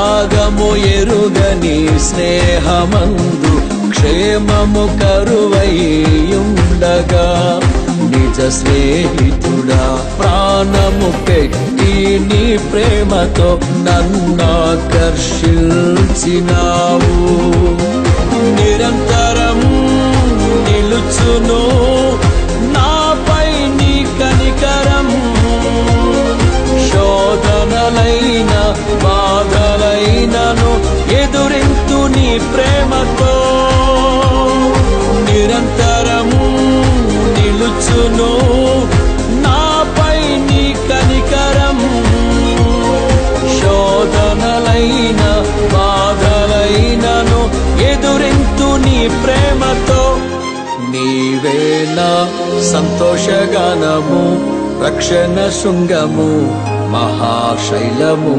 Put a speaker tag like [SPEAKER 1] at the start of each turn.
[SPEAKER 1] త్యాగము ఎరుగని స్నేహమందు క్షేమము కరువైయుండగా నిజ స్నేహితుడా ప్రాణము పెట్టి నీ ప్రేమతో నన్నాకర్షించినావు. నిరంతరం నిలుచును నాపై నీ కనికరం. శోధనలైన బాధలైనను ఎదురింతు నీ ప్రేమతో. నిరంతరం నిలుచును నాపై నీ కనికరం. శోధనలైన బాధలైనను ఎదురింతు నీ ప్రేమతో. నీవే నా సంతోషగానము, రక్షణ శృంగము, మహాశైలము,